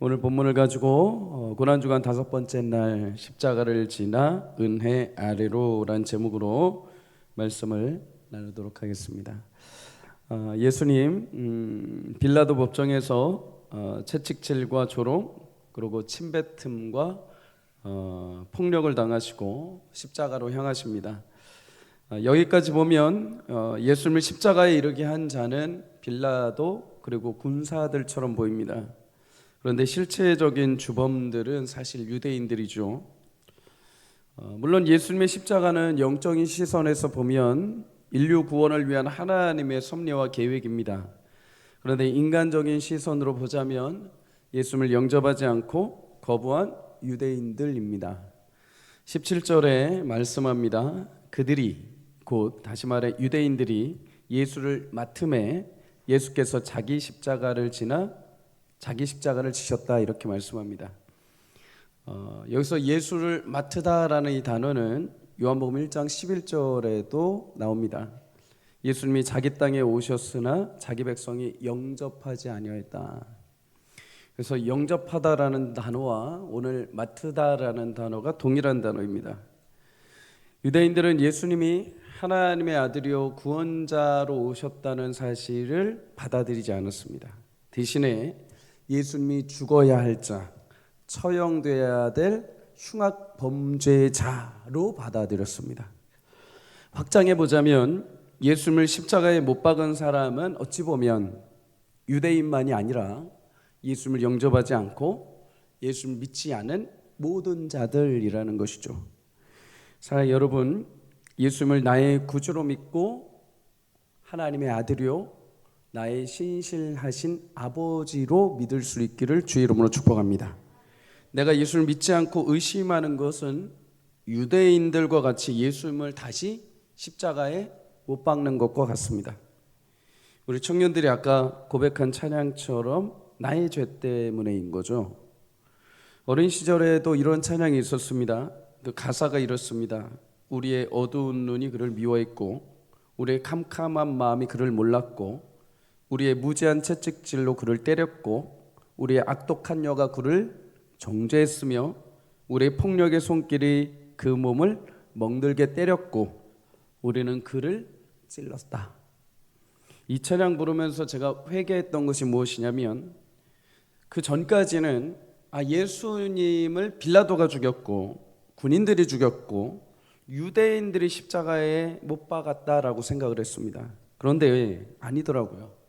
오늘 본문을 가지고 고난주간 5번째 날 십자가를 지나 은혜 아래로라는 제목으로 말씀을 나누도록 하겠습니다. 예수님 빌라도 법정에서 채찍질과 조롱 그리고 침뱉음과 폭력을 당하시고 십자가로 향하십니다. 여기까지 보면 예수님을 십자가에 이르게 한 자는 빌라도 그리고 군사들처럼 보입니다. 그런데 실체적인 주범들은 사실 유대인들이죠. 물론 예수님의 십자가는 영적인 시선에서 보면 인류 구원을 위한 하나님의 섭리와 계획입니다. 그런데 인간적인 시선으로 보자면 예수님을 영접하지 않고 거부한 유대인들입니다. 17절에 말씀합니다. 그들이 곧 다시 말해 유대인들이 예수를 맡음에 예수께서 자기 십자가를 지셨다 이렇게 말씀합니다. 여기서 예수를 맡으다라는 이 단어는 요한복음 1장 11절에도 나옵니다. 예수님이 자기 땅에 오셨으나 자기 백성이 영접하지 아니하였다. 그래서 영접하다라는 단어와 오늘 맡으다라는 단어가 동일한 단어입니다. 유대인들은 예수님이 하나님의 아들이요 구원자로 오셨다는 사실을 받아들이지 않았습니다. 대신에 예수님이 죽어야 할 자, 처형되어야 될 흉악 범죄자로 받아들였습니다. 확장해 보자면 예수님을 십자가에 못 박은 사람은 어찌 보면 유대인만이 아니라 예수님을 영접하지 않고 예수님을 믿지 않은 모든 자들이라는 것이죠. 사랑하는 여러분, 예수님을 나의 구주로 믿고 하나님의 아들이요 나의 신실하신 아버지로 믿을 수 있기를 주의 이름으로 축복합니다. 내가 예수를 믿지 않고 의심하는 것은 유대인들과 같이 예수님을 다시 십자가에 못 박는 것과 같습니다. 우리 청년들이 아까 고백한 찬양처럼 나의 죄 때문에인 거죠. 어린 시절에도 이런 찬양이 있었습니다. 그 가사가 이렇습니다. 우리의 어두운 눈이 그를 미워했고 우리의 캄캄한 마음이 그를 몰랐고 우리의 무지한 채찍질로 그를 때렸고 우리의 악독한 여가 그를 정죄했으며 우리의 폭력의 손길이 그 몸을 멍들게 때렸고 우리는 그를 찔렀다. 이 찬양 부르면서 제가 회개했던 것이 무엇이냐면 그 전까지는 예수님을 빌라도가 죽였고 군인들이 죽였고 유대인들이 십자가에 못 박았다라고 생각을 했습니다. 그런데 아니더라고요.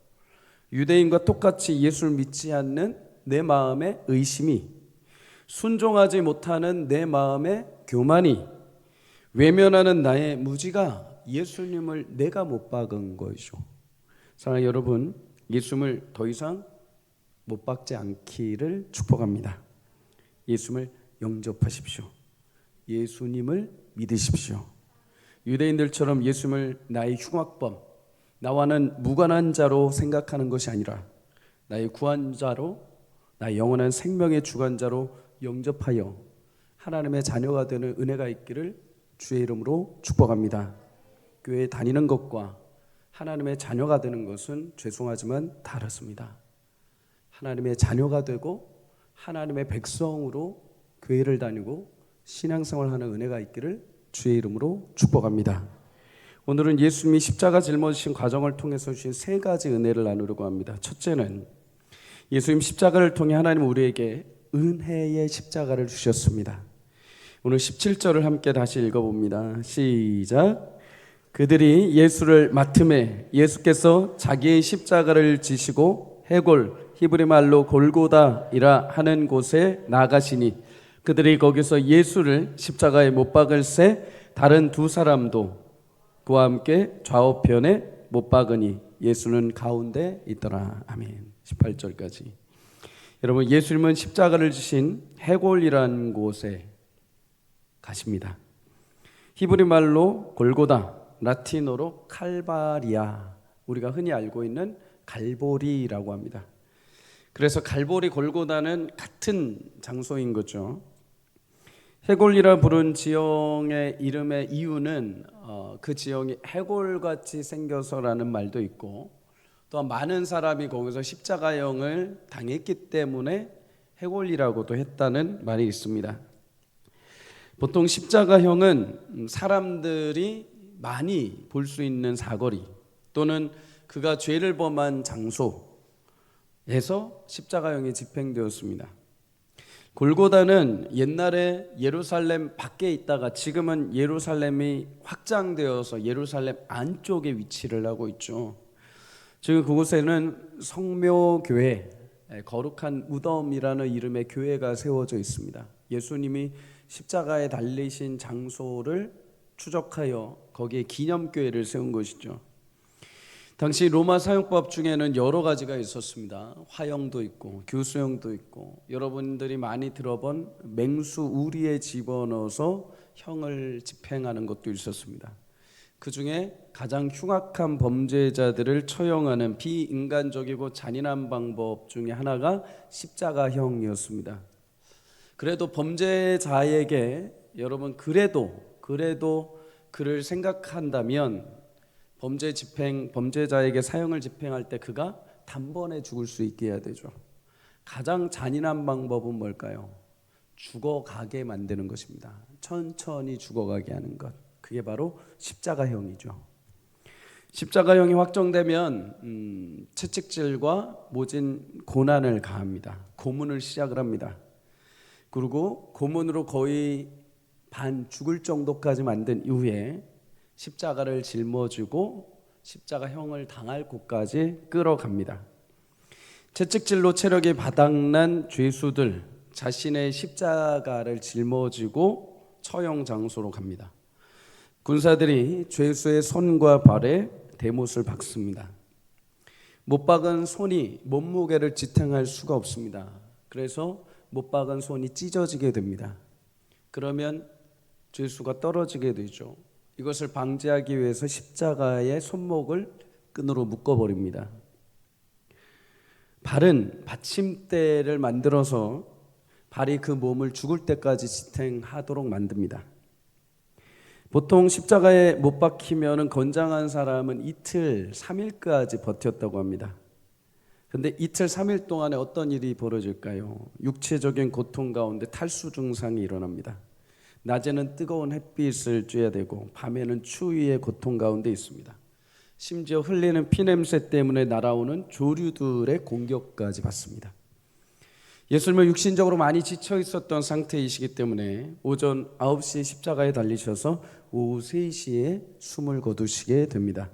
유대인과 똑같이 예수를 믿지 않는 내 마음의 의심이, 순종하지 못하는 내 마음의 교만이, 외면하는 나의 무지가 예수님을 내가 못 박은 것이죠. 사랑하는 여러분, 예수님을 더 이상 못 박지 않기를 축복합니다. 예수님을 영접하십시오. 예수님을 믿으십시오. 유대인들처럼 예수님을 나의 흉악범, 나와는 무관한 자로 생각하는 것이 아니라 나의 구원자로, 나의 영원한 생명의 주관자로 영접하여 하나님의 자녀가 되는 은혜가 있기를 주의 이름으로 축복합니다. 교회에 다니는 것과 하나님의 자녀가 되는 것은 죄송하지만 다르습니다. 하나님의 자녀가 되고 하나님의 백성으로 교회를 다니고 신앙생활하는 은혜가 있기를 주의 이름으로 축복합니다. 오늘은 예수님이 십자가 짊어지신 과정을 통해서 주신 3가지 은혜를 나누려고 합니다. 첫째는 예수님 십자가를 통해 하나님은 우리에게 은혜의 십자가를 주셨습니다. 오늘 17절을 함께 다시 읽어봅니다. 시작. 그들이 예수를 맡음에 예수께서 자기의 십자가를 지시고 해골 히브리 말로 골고다이라 하는 곳에 나가시니 그들이 거기서 예수를 십자가에 못 박을새 다른 2사람도 그와 함께 좌우편에 못 박으니 예수는 가운데 있더라. 아멘. 18절까지. 여러분, 예수님은 십자가를 지신 해골이라는 곳에 가십니다. 히브리 말로 골고다, 라틴어로 칼바리아, 우리가 흔히 알고 있는 갈보리라고 합니다. 그래서 갈보리 골고다는 같은 장소인 거죠. 해골이라 부른 지형의 이름의 이유는 그 지형이 해골같이 생겨서라는 말도 있고, 또 많은 사람이 거기서 십자가형을 당했기 때문에 해골이라고도 했다는 말이 있습니다. 보통 십자가형은 사람들이 많이 볼 수 있는 사거리 또는 그가 죄를 범한 장소에서 십자가형이 집행되었습니다. 골고다는 옛날에 예루살렘 밖에 있다가 지금은 예루살렘이 확장되어서 예루살렘 안쪽에 위치를 하고 있죠. 지금 그곳에는 성묘교회, 거룩한 무덤이라는 이름의 교회가 세워져 있습니다. 예수님이 십자가에 달리신 장소를 추적하여 거기에 기념교회를 세운 것이죠. 당시 로마 사형법 중에는 여러 가지가 있었습니다. 화형도 있고 교수형도 있고, 여러분들이 많이 들어본 맹수 우리에 집어넣어서 형을 집행하는 것도 있었습니다. 그 중에 가장 흉악한 범죄자들을 처형하는 비인간적이고 잔인한 방법 중에 하나가 십자가형이었습니다. 그래도 범죄자에게 여러분 그래도 그를 생각한다면 범죄자에게 사형을 집행할 때 그가 단번에 죽을 수 있게 해야 되죠. 가장 잔인한 방법은 뭘까요? 죽어가게 만드는 것입니다. 천천히 죽어가게 하는 것. 그게 바로 십자가형이죠. 십자가형이 확정되면 채찍질과 모진 고난을 가합니다. 고문을 시작을 합니다. 그리고 고문으로 거의 반 죽을 정도까지 만든 이후에 십자가를 짊어지고 십자가형을 당할 곳까지 끌어갑니다. 채찍질로 체력이 바닥난 죄수들 자신의 십자가를 짊어지고 처형 장소로 갑니다. 군사들이 죄수의 손과 발에 대못을 박습니다. 못 박은 손이 몸무게를 지탱할 수가 없습니다. 그래서 못 박은 손이 찢어지게 됩니다. 그러면 죄수가 떨어지게 되죠. 이것을 방지하기 위해서 십자가의 손목을 끈으로 묶어버립니다. 발은 받침대를 만들어서 발이 그 몸을 죽을 때까지 지탱하도록 만듭니다. 보통 십자가에 못 박히면 건장한 사람은 이틀, 3일까지 버텼다고 합니다. 그런데 이틀, 3일 동안에 어떤 일이 벌어질까요? 육체적인 고통 가운데 탈수 증상이 일어납니다. 낮에는 뜨거운 햇빛을 쬐야 되고 밤에는 추위의 고통 가운데 있습니다. 심지어 흘리는 피냄새 때문에 날아오는 조류들의 공격까지 받습니다. 예수님은 육신적으로 많이 지쳐 있었던 상태이시기 때문에 오전 9시에 십자가에 달리셔서 오후 3시에 숨을 거두시게 됩니다.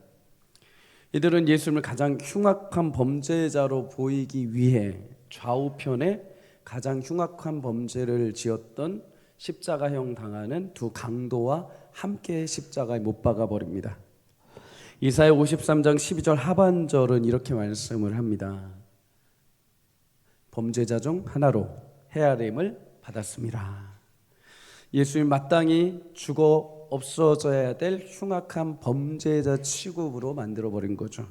이들은 예수님을 가장 흉악한 범죄자로 보이기 위해 좌우편에 가장 흉악한 범죄를 지었던 십자가형 당하는 두 강도와 함께 십자가에 못 박아 버립니다. 이사야 53장 12절 하반절은 이렇게 말씀을 합니다. 범죄자 중 하나로 헤아림을 받았습니다. 예수님 마땅히 죽어 없어져야 될 흉악한 범죄자 취급으로 만들어버린 거죠.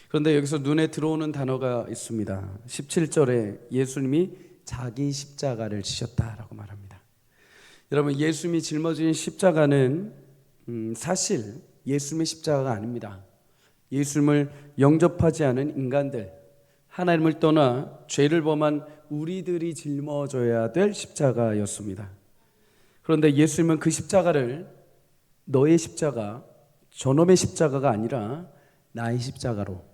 그런데 여기서 눈에 들어오는 단어가 있습니다. 17절에 예수님이 자기 십자가를 지셨다라고 말합니다. 여러분, 예수님이 짊어진 십자가는 사실 예수님의 십자가가 아닙니다. 예수님을 영접하지 않은 인간들, 하나님을 떠나 죄를 범한 우리들이 짊어져야 될 십자가였습니다. 그런데 예수님은 그 십자가를 너의 십자가, 저놈의 십자가가 아니라 나의 십자가로,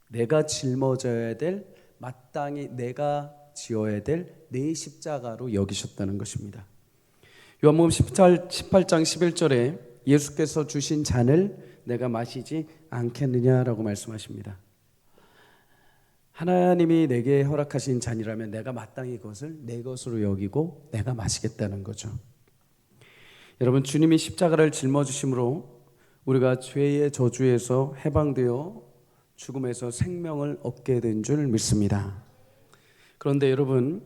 내가 짊어져야 될, 마땅히 내가 지어야 될 내 십자가로 여기셨다는 것입니다. 요한복음 18장 11절에 예수께서 주신 잔을 내가 마시지 않겠느냐라고 말씀하십니다. 하나님이 내게 허락하신 잔이라면 내가 마땅히 그것을 내 것으로 여기고 내가 마시겠다는 거죠. 여러분, 주님이 십자가를 짊어지심으로 우리가 죄의 저주에서 해방되어 죽음에서 생명을 얻게 된 줄 믿습니다. 그런데 여러분,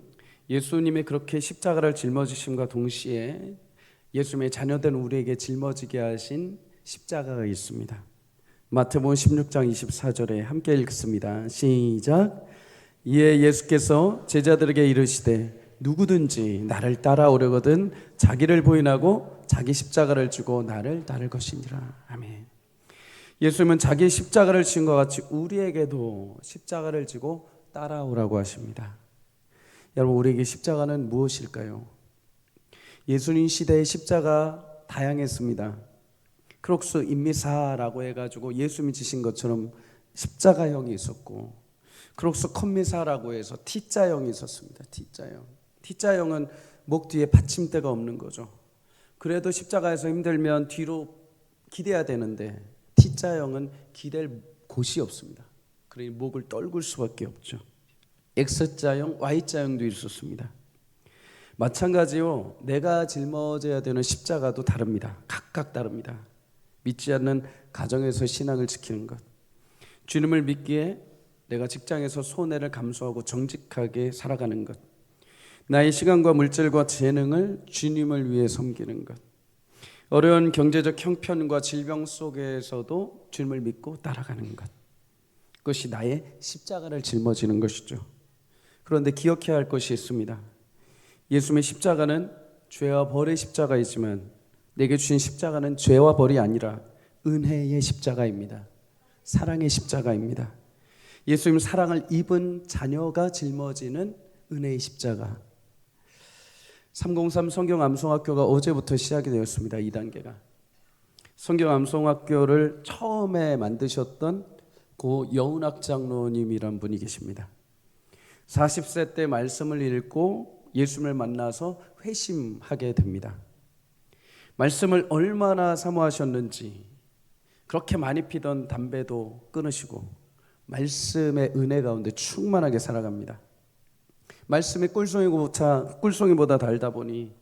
예수님이 그렇게 십자가를 짊어지심과 동시에 예수님의 자녀된 우리에게 짊어지게 하신 십자가가 있습니다. 마태복음 16장 24절에 함께 읽습니다. 시작. 이에 예수께서 제자들에게 이르시되 누구든지 나를 따라오려거든 자기를 부인하고 자기 십자가를 지고 나를 따를 것이니라. 아멘. 예수님은 자기 십자가를 지은 것 같이 우리에게도 십자가를 지고 따라오라고 하십니다. 여러분, 우리에게 십자가는 무엇일까요? 예수님 시대의 십자가 다양했습니다. 크록스 인미사라고 해가지고 예수님이 지신 것처럼 십자가형이 있었고, 크록스 컴미사라고 해서 T자형이 있었습니다. T자형. T자형은 목 뒤에 받침대가 없는 거죠. 그래도 십자가에서 힘들면 뒤로 기대야 되는데 T자형은 기댈 곳이 없습니다. 그러니 목을 떨굴 수밖에 없죠. X자형, Y자형도 있었습니다. 마찬가지요, 내가 짊어져야 되는 십자가도 다릅니다. 각각 다릅니다. 믿지 않는 가정에서 신앙을 지키는 것, 주님을 믿기에 내가 직장에서 손해를 감수하고 정직하게 살아가는 것, 나의 시간과 물질과 재능을 주님을 위해 섬기는 것, 어려운 경제적 형편과 질병 속에서도 주님을 믿고 따라가는 것, 그것이 나의 십자가를 짊어지는 것이죠. 그런데 기억해야 할 것이 있습니다. 예수님의 십자가는 죄와 벌의 십자가이지만 내게 주신 십자가는 죄와 벌이 아니라 은혜의 십자가입니다. 사랑의 십자가입니다. 예수님 사랑을 입은 자녀가 짊어지는 은혜의 십자가. 303 성경암송학교가 어제부터 시작이 되었습니다. 2단계가. 성경암송학교를 처음에 만드셨던 고 여운학 장로님이란 분이 계십니다. 40세 때 말씀을 읽고 예수님을 만나서 회심하게 됩니다. 말씀을 얼마나 사모하셨는지 그렇게 많이 피던 담배도 끊으시고 말씀의 은혜 가운데 충만하게 살아갑니다. 말씀이 꿀송이보다 달다 보니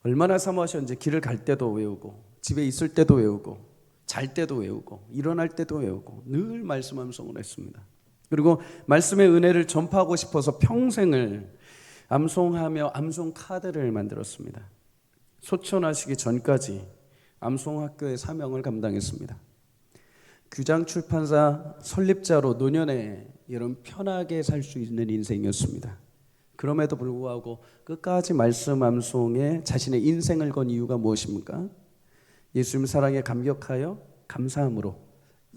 얼마나 사모하셨는지 길을 갈 때도 외우고 집에 있을 때도 외우고 잘 때도 외우고 일어날 때도 외우고 늘 말씀 암송을 했습니다. 그리고 말씀의 은혜를 전파하고 싶어서 평생을 암송하며 암송 카드를 만들었습니다. 소천하시기 전까지 암송학교의 사명을 감당했습니다. 규장 출판사 설립자로 노년에 여러분 편하게 살 수 있는 인생이었습니다. 그럼에도 불구하고 끝까지 말씀 암송에 자신의 인생을 건 이유가 무엇입니까? 예수님 사랑에 감격하여 감사함으로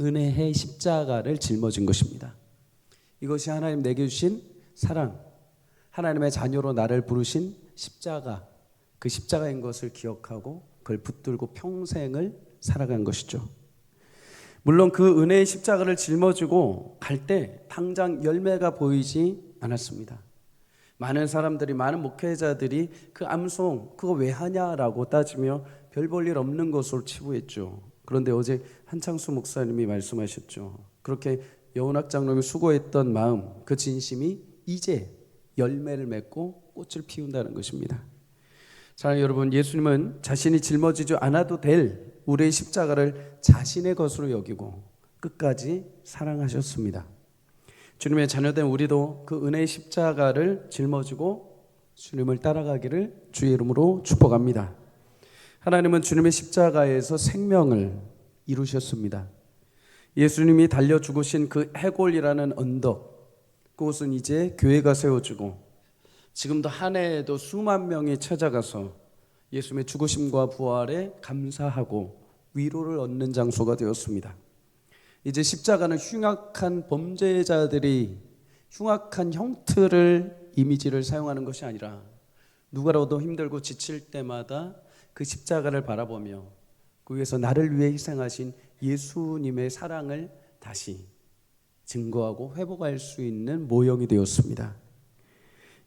은혜의 십자가를 짊어진 것입니다. 이것이 하나님 내게 주신 사랑, 하나님의 자녀로 나를 부르신 십자가, 그 십자가인 것을 기억하고 그걸 붙들고 평생을 살아간 것이죠. 물론 그 은혜의 십자가를 짊어지고 갈 때 당장 열매가 보이지 않았습니다. 많은 사람들이, 많은 목회자들이 그 암송 그거 왜 하냐라고 따지며 별 볼 일 없는 것으로 치부했죠. 그런데 어제 한창수 목사님이 말씀하셨죠. 그렇게 여운학 장로님이 수고했던 마음, 그 진심이 이제 열매를 맺고 꽃을 피운다는 것입니다. 사랑하는 여러분, 예수님은 자신이 짊어지지 않아도 될 우리의 십자가를 자신의 것으로 여기고 끝까지 사랑하셨습니다. 주님의 자녀된 우리도 그 은혜의 십자가를 짊어지고 주님을 따라가기를 주의 이름으로 축복합니다. 하나님은 주님의 십자가에서 생명을 이루셨습니다. 예수님이 달려 죽으신 그 해골이라는 언덕, 그곳은 이제 교회가 세워지고 지금도 한 해에도 수만 명이 찾아가서 예수님의 죽으심과 부활에 감사하고 위로를 얻는 장소가 되었습니다. 이제 십자가는 흉악한 범죄자들이 흉악한 형틀을 이미지를 사용하는 것이 아니라 누구라도 힘들고 지칠 때마다 그 십자가를 바라보며 그 위에서 나를 위해 희생하신 예수님의 사랑을 다시 증거하고 회복할 수 있는 모형이 되었습니다.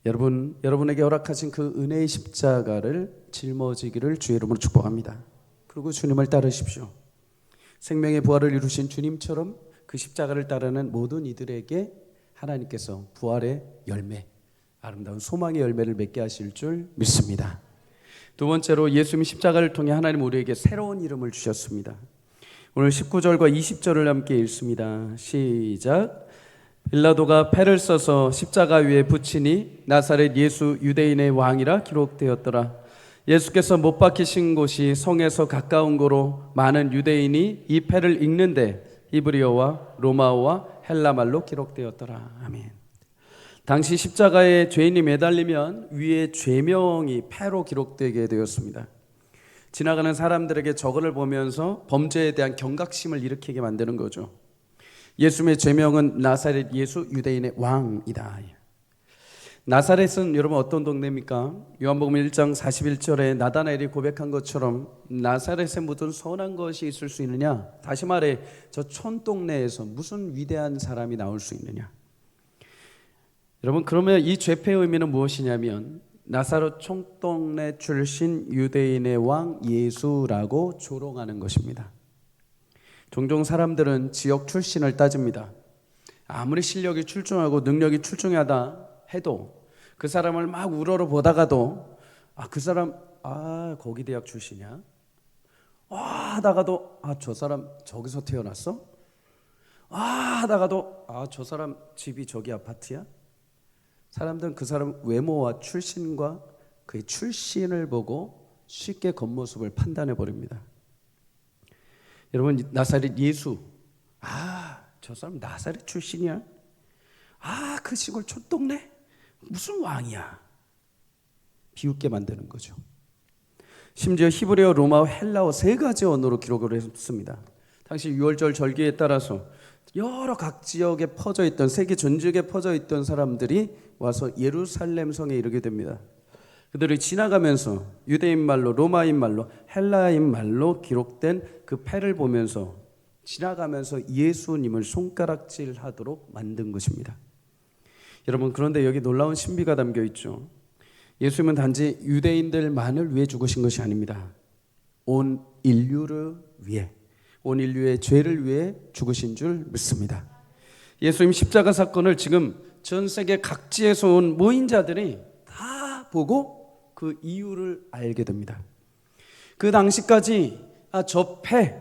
여러분에게 허락하신 그 은혜의 십자가를 짊어지기를 주의 이름으로 축복합니다. 그리고 주님을 따르십시오. 생명의 부활을 이루신 주님처럼 그 십자가를 따르는 모든 이들에게 하나님께서 부활의 열매, 아름다운 소망의 열매를 맺게 하실 줄 믿습니다. 두 번째로 예수님이 십자가를 통해 하나님 우리에게 새로운 이름을 주셨습니다. 오늘 19절과 20절을 함께 읽습니다. 시작. 빌라도가 패를 써서 십자가 위에 붙이니 나사렛 예수 유대인의 왕이라 기록되었더라. 예수께서 못 박히신 곳이 성에서 가까운 고로 많은 유대인이 이 패를 읽는데 히브리어와 로마어와 헬라말로 기록되었더라. 아멘. 당시 십자가에 죄인이 매달리면 위에 죄명이 패로 기록되게 되었습니다. 지나가는 사람들에게 저거를 보면서 범죄에 대한 경각심을 일으키게 만드는 거죠. 예수님의 죄명은 나사렛 예수 유대인의 왕이다. 나사렛은 여러분 어떤 동네입니까? 요한복음 1장 41절에 나다나엘이 고백한 것처럼 나사렛에 무슨 선한 것이 있을 수 있느냐? 다시 말해 저 촌동네에서 무슨 위대한 사람이 나올 수 있느냐? 여러분, 그러면 이 죄패의 의미는 무엇이냐면 나사렛 촌동네 출신 유대인의 왕 예수라고 조롱하는 것입니다. 종종 사람들은 지역 출신을 따집니다. 아무리 실력이 출중하고 능력이 출중하다 해도 그 사람을 막 우러러 보다가도 그 사람 거기 대학 출신이야? 하다가도 저 사람 저기서 태어났어? 하다가도 저 사람 집이 저기 아파트야? 사람들은 그 사람 외모와 출신과 그의 출신을 보고 쉽게 겉모습을 판단해 버립니다. 여러분, 나사렛 예수, 저 사람 나사렛 출신이야? 그 시골 촌동네? 무슨 왕이야? 비웃게 만드는 거죠. 심지어 히브리어, 로마어, 헬라어 세 가지 언어로 기록을 했습니다. 당시 유월절 절기에 따라서 여러 각 지역에 퍼져 있던, 세계 전 지역에 퍼져 있던 사람들이 와서 예루살렘 성에 이르게 됩니다. 그들이 지나가면서 유대인 말로, 로마인 말로, 헬라인 말로 기록된 그 패를 보면서 지나가면서 예수님을 손가락질하도록 만든 것입니다. 여러분, 그런데 여기 놀라운 신비가 담겨 있죠. 예수님은 단지 유대인들만을 위해 죽으신 것이 아닙니다. 온 인류를 위해, 온 인류의 죄를 위해 죽으신 줄 믿습니다. 예수님 십자가 사건을 지금 전 세계 각지에서 온 모인자들이 다 보고 그 이유를 알게 됩니다. 그 당시까지 저 패,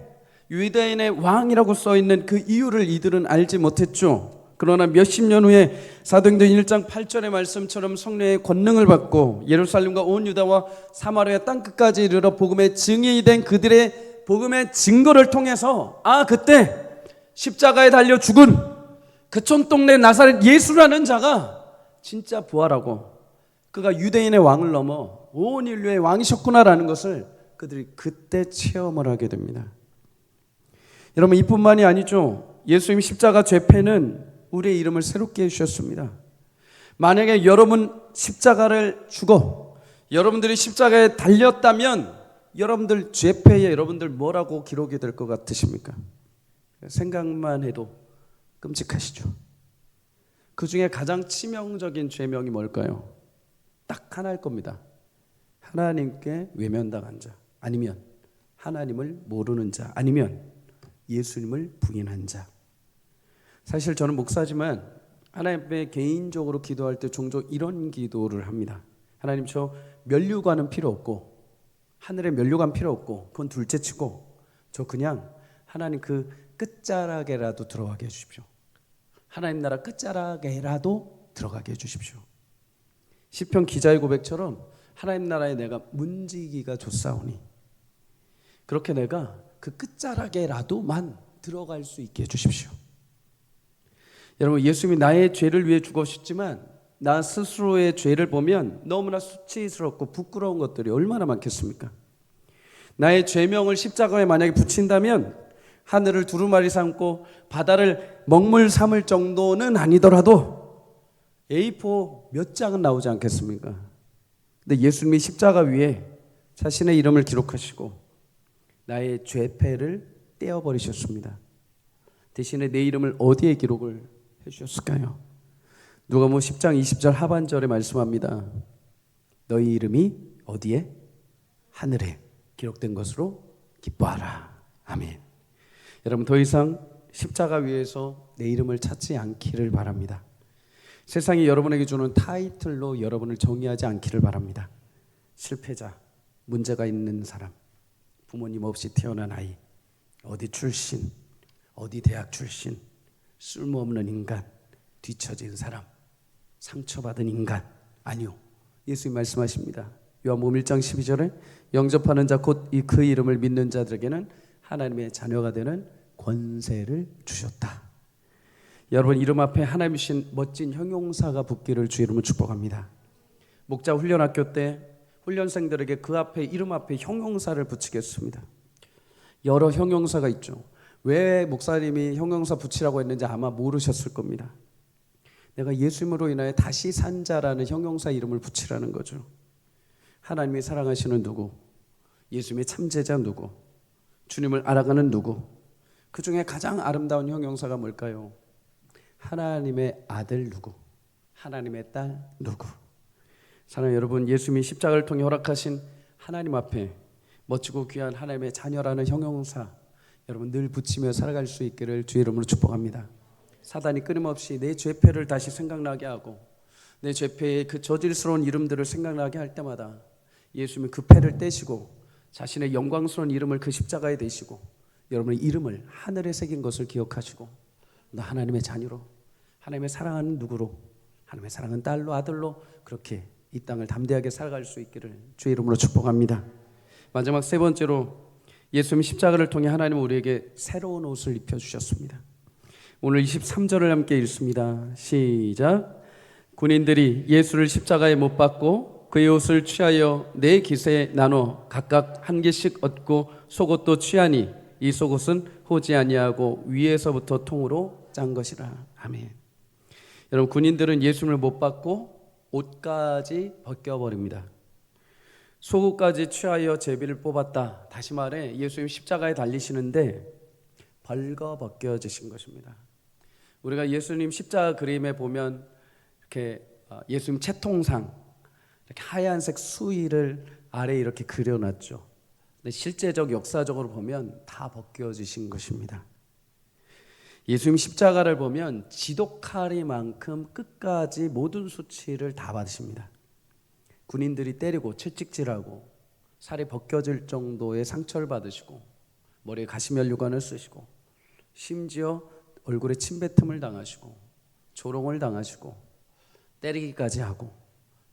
유대인의 왕이라고 써있는 그 이유를 이들은 알지 못했죠. 그러나 몇십 년 후에 사도행전 1장 8절의 말씀처럼 성령의 권능을 받고 예루살렘과 온 유다와 사마리아 땅끝까지 이르러 복음의 증인이 된 그들의 복음의 증거를 통해서 그때 십자가에 달려 죽은 그 촌동네 나사렛 예수라는 자가 진짜 부활하고 그가 유대인의 왕을 넘어 온 인류의 왕이셨구나라는 것을 그들이 그때 체험을 하게 됩니다. 여러분, 이뿐만이 아니죠. 예수님 십자가 죄패는 우리의 이름을 새롭게 해주셨습니다. 만약에 여러분 십자가를 주고 여러분들이 십자가에 달렸다면 여러분들 죄패에 여러분들 뭐라고 기록이 될 것 같으십니까? 생각만 해도 끔찍하시죠. 그 중에 가장 치명적인 죄명이 뭘까요? 딱 하나일 겁니다. 하나님께 외면당한 자, 아니면 하나님을 모르는 자, 아니면 예수님을 부인한 자. 사실 저는 목사지만 하나님께 개인적으로 기도할 때 종종 이런 기도를 합니다. 하나님, 저 면류관은 필요 없고 하늘에 면류관 필요 없고 그건 둘째치고 저 그냥 하나님 그 끝자락에라도 들어가게 해주십시오. 하나님 나라 끝자락에라도 들어가게 해주십시오. 시편 기자의 고백처럼 하나님 나라에 내가 문지기가 좋사오니 그렇게 내가 그 끝자락에라도만 들어갈 수 있게 해주십시오. 여러분, 예수님이 나의 죄를 위해 죽으셨지만 나 스스로의 죄를 보면 너무나 수치스럽고 부끄러운 것들이 얼마나 많겠습니까? 나의 죄명을 십자가에 만약에 붙인다면 하늘을 두루마리 삼고 바다를 먹물 삼을 정도는 아니더라도 A4 몇 장은 나오지 않겠습니까? 근데 예수님이 십자가 위에 자신의 이름을 기록하시고 나의 죄패를 떼어버리셨습니다. 대신에 내 이름을 어디에 기록을 해주셨을까요? 누가복음 10장 20절 하반절에 말씀합니다. 너희 이름이 어디에? 하늘에 기록된 것으로 기뻐하라. 아멘. 여러분, 더 이상 십자가 위에서 내 이름을 찾지 않기를 바랍니다. 세상이 여러분에게 주는 타이틀로 여러분을 정의하지 않기를 바랍니다. 실패자, 문제가 있는 사람, 부모님 없이 태어난 아이, 어디 출신, 어디 대학 출신, 쓸모없는 인간, 뒤처진 사람, 상처받은 인간. 아니요, 예수님 말씀하십니다. 요한복음 1장 12절에 영접하는 자 곧 그 이름을 믿는 자들에게는 하나님의 자녀가 되는 권세를 주셨다. 여러분, 이름 앞에 하나님 주신 멋진 형용사가 붙기를 주 이름으로 축복합니다. 목자 훈련학교 때 훈련생들에게 그 앞에 이름 앞에 형용사를 붙이겠습니다. 여러 형용사가 있죠. 왜 목사님이 형용사 붙이라고 했는지 아마 모르셨을 겁니다. 내가 예수님으로 인하여 다시 산 자라는 형용사 이름을 붙이라는 거죠. 하나님이 사랑하시는 누구, 예수님의 참제자 누구, 주님을 알아가는 누구, 그 중에 가장 아름다운 형용사가 뭘까요? 하나님의 아들 누구, 하나님의 딸 누구. 사랑하는 여러분, 예수님이 십자가를 통해 허락하신 하나님 앞에 멋지고 귀한 하나님의 자녀라는 형용사 여러분 늘 붙이며 살아갈 수 있기를 주의 이름으로 축복합니다. 사단이 끊임없이 내 죄패를 다시 생각나게 하고 내 죄패의 그 저질스러운 이름들을 생각나게 할 때마다 예수님이 그 패를 떼시고 자신의 영광스러운 이름을 그 십자가에 대시고 여러분의 이름을 하늘에 새긴 것을 기억하시고 너 하나님의 자녀로, 하나님의 사랑하는 누구로, 하나님의 사랑하는 딸로, 아들로 그렇게 이 땅을 담대하게 살아갈 수 있기를 주의 이름으로 축복합니다. 마지막 세 번째로 예수님 십자가를 통해 하나님은 우리에게 새로운 옷을 입혀주셨습니다. 오늘 23절을 함께 읽습니다. 시작. 군인들이 예수를 십자가에 못 박고 그의 옷을 취하여 네 깃에 나눠 각각 한 개씩 얻고 속옷도 취하니 이 속옷은 호지 아니하고 위에서부터 통으로 짠 것이라. 아멘. 여러분, 군인들은 예수님을 못 박고 옷까지 벗겨버립니다. 속옷까지 취하여 제비를 뽑았다. 다시 말해 예수님 십자가에 달리시는데 벌거벗겨지신 것입니다. 우리가 예수님 십자가 그림에 보면 이렇게 예수님 채통상 이렇게 하얀색 수의를 아래에 이렇게 그려놨죠. 근데 실제적 역사적으로 보면 다 벗겨지신 것입니다. 예수님 십자가를 보면 지독하리만큼 끝까지 모든 수치를 다 받으십니다. 군인들이 때리고 채찍질하고 살이 벗겨질 정도의 상처를 받으시고 머리에 가시면류관을 쓰시고 심지어 얼굴에 침뱉음을 당하시고 조롱을 당하시고 때리기까지 하고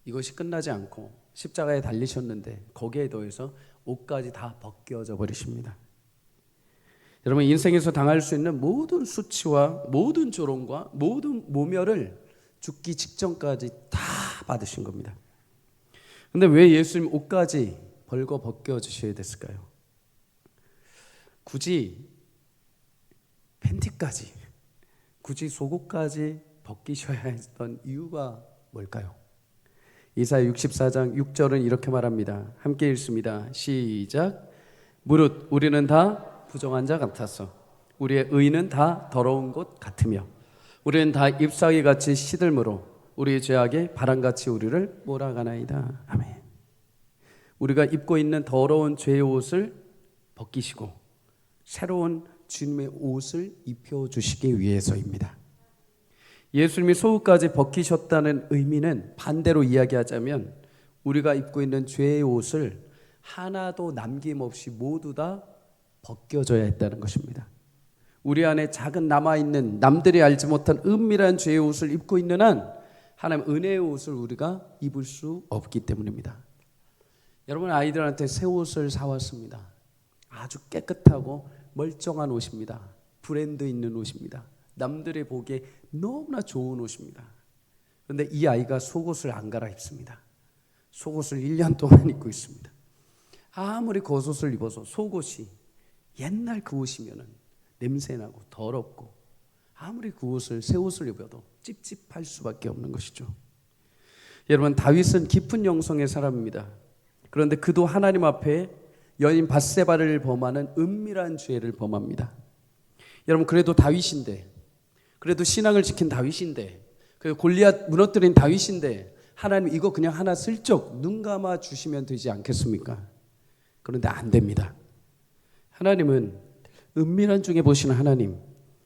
이것이 끝나지 않고 십자가에 달리셨는데 거기에 더해서 옷까지 다 벗겨져 버리십니다. 여러분, 인생에서 당할 수 있는 모든 수치와 모든 조롱과 모든 모멸을 죽기 직전까지 다 받으신 겁니다. 근데 왜 예수님 옷까지 벌거 벗겨 주셔야 됐을까요? 굳이 팬티까지, 굳이 속옷까지 벗기셔야 했던 이유가 뭘까요? 이사야 64장 6절은 이렇게 말합니다. 함께 읽습니다. 시작. 무릇 우리는 다 부정한 자 같아서 우리의 의는 다 더러운 것 같으며 우리는 다 잎사귀 같이 시들므로 우리의 죄악에 바람같이 우리를 몰아가나이다. 아멘. 우리가 입고 있는 더러운 죄의 옷을 벗기시고 새로운 주님의 옷을 입혀주시기 위해서입니다. 예수님이 속옷까지 벗기셨다는 의미는 반대로 이야기하자면 우리가 입고 있는 죄의 옷을 하나도 남김없이 모두 다 벗겨져야 했다는 것입니다. 우리 안에 작은 남아있는 남들이 알지 못한 은밀한 죄의 옷을 입고 있는 한 하나님 은혜의 옷을 우리가 입을 수 없기 때문입니다. 여러분, 아이들한테 새 옷을 사왔습니다. 아주 깨끗하고 멀쩡한 옷입니다. 브랜드 있는 옷입니다. 남들이 보기에 너무나 좋은 옷입니다. 그런데 이 아이가 속옷을 안 갈아입습니다. 속옷을 1년 동안 입고 있습니다. 아무리 겉옷을 입어서 속옷이 옛날 그 옷이면 냄새나고 더럽고 아무리 그 옷을 새 옷을 입어도 찝찝할 수밖에 없는 것이죠. 여러분, 다윗은 깊은 영성의 사람입니다. 그런데 그도 하나님 앞에 여인 밧세바를 범하는 은밀한 죄를 범합니다. 여러분, 그래도 다윗인데, 그래도 신앙을 지킨 다윗인데, 그 골리앗 무너뜨린 다윗인데 하나님 이거 그냥 하나 슬쩍 눈 감아 주시면 되지 않겠습니까? 그런데 안 됩니다. 하나님은 은밀한 중에 보시는 하나님,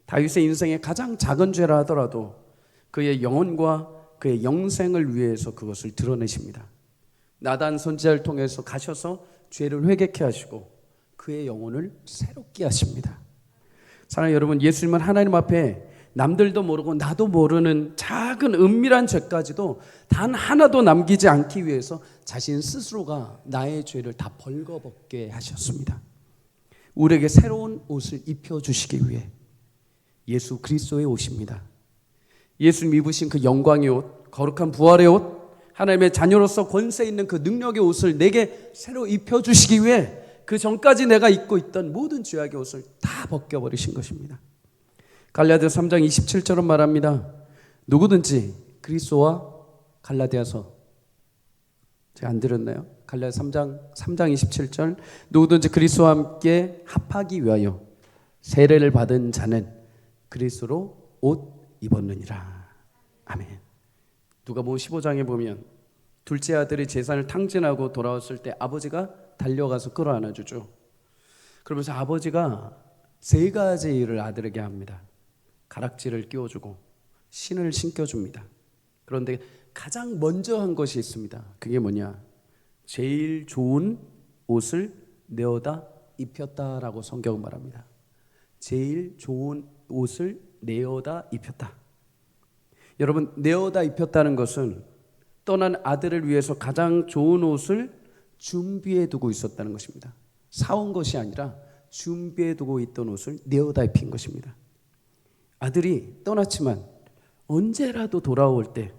다윗의 인생의 가장 작은 죄라 하더라도 그의 영혼과 그의 영생을 위해서 그것을 드러내십니다. 나단 선지자를 통해서 가셔서 죄를 회개케 하시고 그의 영혼을 새롭게 하십니다. 사랑하는 여러분, 예수님은 하나님 앞에 남들도 모르고 나도 모르는 작은 은밀한 죄까지도 단 하나도 남기지 않기 위해서 자신 스스로가 나의 죄를 다 벌거벗게 하셨습니다. 우리에게 새로운 옷을 입혀주시기 위해 예수 그리스도의 옷입니다. 예수님 입으신 그 영광의 옷, 거룩한 부활의 옷, 하나님의 자녀로서 권세 있는 그 능력의 옷을 내게 새로 입혀주시기 위해 그 전까지 내가 입고 있던 모든 죄악의 옷을 다 벗겨버리신 것입니다. 갈라디아 3장 27절은 말합니다. 누구든지 그리스도와 갈라디아서 제가 안 드렸나요? 갈라디아 3장 27절 누구든지 그리스도와 함께 합하기 위하여 세례를 받은 자는 그리스도로 옷 입었느니라. 아멘. 누가복음 15장에 보면 둘째 아들이 재산을 탕진하고 돌아왔을 때 아버지가 달려가서 끌어안아 주죠. 그러면서 아버지가 세 가지 일을 아들에게 합니다. 가락지를 끼워주고 신을 신겨줍니다. 그런데 가장 먼저 한 것이 있습니다. 그게 뭐냐? 제일 좋은 옷을 내어다 입혔다라고 성경은 말합니다. 제일 좋은 옷을 내어다 입혔다. 여러분, 내어다 입혔다는 것은 떠난 아들을 위해서 가장 좋은 옷을 준비해 두고 있었다는 것입니다. 사온 것이 아니라 준비해 두고 있던 옷을 내어다 입힌 것입니다. 아들이 떠났지만 언제라도 돌아올 때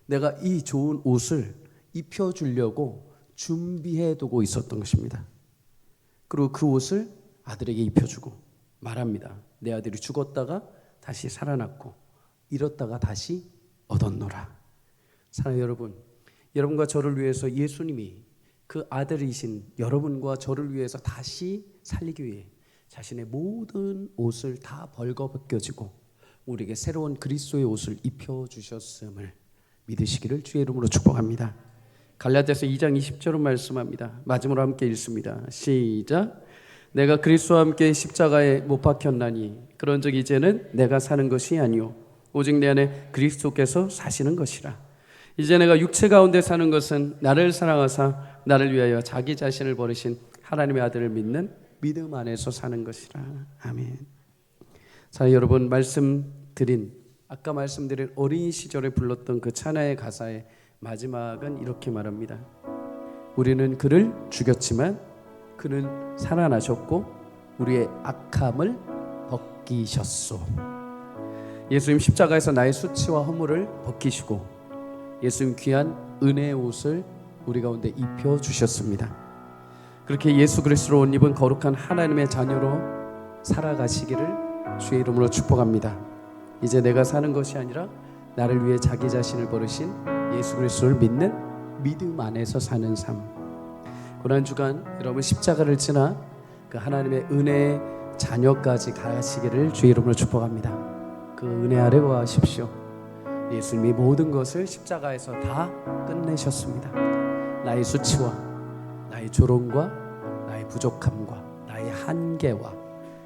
내가 이 좋은 옷을 입혀주려고 준비해 두고 있었던 것입니다. 그리고 그 옷을 아들에게 입혀주고 말합니다. 내 아들이 죽었다가 다시 살아났고 잃었다가 다시 얻었노라. 사랑하는 여러분, 여러분과 저를 위해서 예수님이 그 아들이신 여러분과 저를 위해서 다시 살리기 위해 자신의 모든 옷을 다 벌거벗겨지고 우리에게 새로운 그리스도의 옷을 입혀주셨음을 믿으시기를 주의 이름으로 축복합니다. 갈라디아서 2장 20절은 말씀합니다. 마지막으로 함께 읽습니다. 시작. 내가 그리스도와 함께 십자가에 못 박혔나니 그런즉 이제는 내가 사는 것이 아니요 오직 내 안에 그리스도께서 사시는 것이라. 이제 내가 육체 가운데 사는 것은 나를 사랑하사 나를 위하여 자기 자신을 버리신 하나님의 아들을 믿는 믿음 안에서 사는 것이라. 아멘. 자, 여러분, 아까 말씀드린 어린 시절에 불렀던 그 찬야의 가사의 마지막은 이렇게 말합니다. 우리는 그를 죽였지만 그는 살아나셨고 우리의 악함을 벗기셨소. 예수님 십자가에서 나의 수치와 허물을 벗기시고 예수님 귀한 은혜의 옷을 우리 가운데 입혀주셨습니다. 그렇게 예수 그리스도로 옷 입은 거룩한 하나님의 자녀로 살아가시기를 주의 이름으로 축복합니다. 이제 내가 사는 것이 아니라 나를 위해 자기 자신을 버리신 예수 그리스도를 믿는 믿음 안에서 사는 삶. 고난주간 여러분 십자가를 지나 그 하나님의 은혜의 자녀까지 가시기를 주의 이름으로 축복합니다. 그 은혜 아래 거하십시오. 예수님이 모든 것을 십자가에서 다 끝내셨습니다. 나의 수치와 나의 조롱과 나의 부족함과 나의 한계와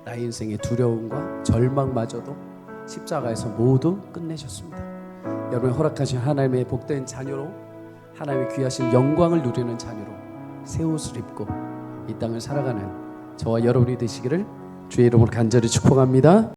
나의 인생의 두려움과 절망마저도 십자가에서 모두 끝내셨습니다. 여러분이 허락하신 하나님의 복된 자녀로 하나님의 귀하신 영광을 누리는 자녀로 새 옷을 입고 이 땅을 살아가는 저와 여러분이 되시기를 주의 이름으로 간절히 축복합니다.